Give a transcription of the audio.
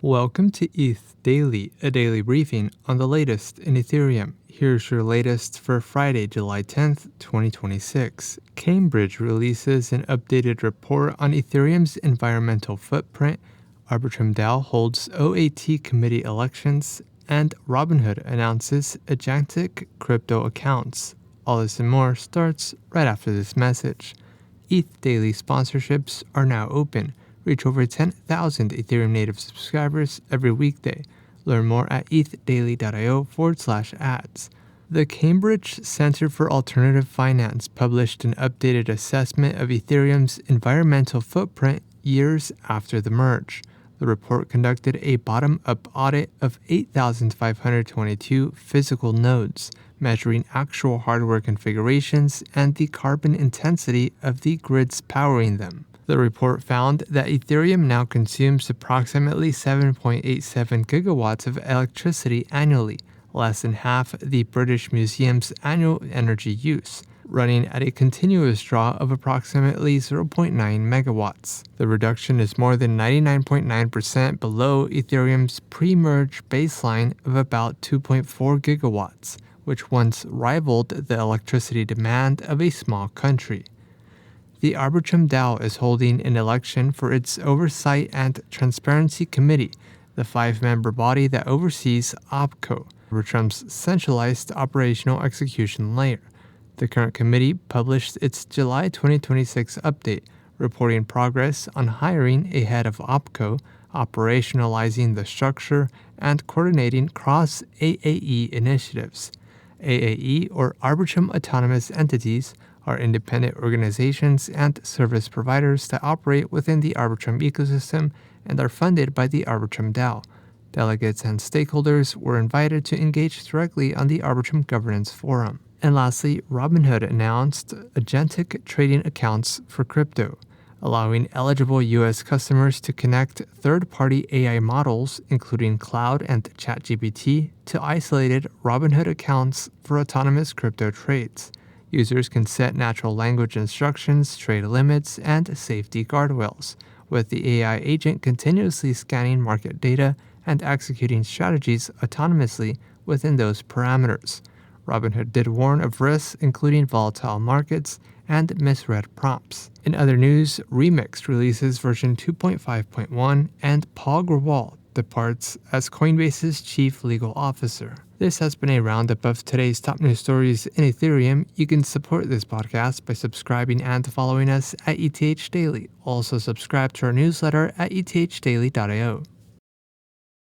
Welcome to ETH Daily, a daily briefing on the latest in Ethereum. Here's your latest for Friday, July 10th, 2026. Cambridge releases an updated report on Ethereum's environmental footprint, Arbitrum DAO holds OAT committee elections, and Robinhood announces agentic crypto accounts. All this and more starts right after this message. ETH Daily sponsorships are now open. Reach over 10,000 Ethereum native subscribers every weekday. Learn more at ethdaily.io/ads. The Cambridge Center for Alternative Finance published an updated assessment of Ethereum's environmental footprint years after the merge. The report conducted a bottom-up audit of 8,522 physical nodes, measuring actual hardware configurations and the carbon intensity of the grids powering them. The report found that Ethereum now consumes approximately 7.87 gigawatts of electricity annually, less than half the British Museum's annual energy use, running at a continuous draw of approximately 0.9 megawatts. The reduction is more than 99.9% below Ethereum's pre-merge baseline of about 2.4 gigawatts, which once rivaled the electricity demand of a small country. The Arbitrum DAO is holding an election for its Oversight and Transparency Committee, the 5-member body that oversees OPCO, Arbitrum's centralized operational execution layer. The current committee published its July 2026 update, reporting progress on hiring a head of OPCO, operationalizing the structure, and coordinating cross-AAE initiatives. AAE, or Arbitrum Autonomous Entities, are independent organizations and service providers that operate within the Arbitrum ecosystem and are funded by the Arbitrum DAO. Delegates and stakeholders were invited to engage directly on the Arbitrum Governance Forum. And lastly, Robinhood announced agentic trading accounts for crypto, allowing eligible U.S. customers to connect third-party AI models, including Cloud and ChatGPT, to isolated Robinhood accounts for autonomous crypto trades. Users can set natural language instructions, trade limits, and safety guardrails, with the AI agent continuously scanning market data and executing strategies autonomously within those parameters. Robinhood did warn of risks including volatile markets and misread prompts. In other news, Remix releases version 2.5.1 and Paul Grewal departs as Coinbase's chief legal officer. This has been a roundup of today's top news stories in Ethereum. You can support this podcast by subscribing and following us at ETH Daily. Also subscribe to our newsletter at ethdaily.io.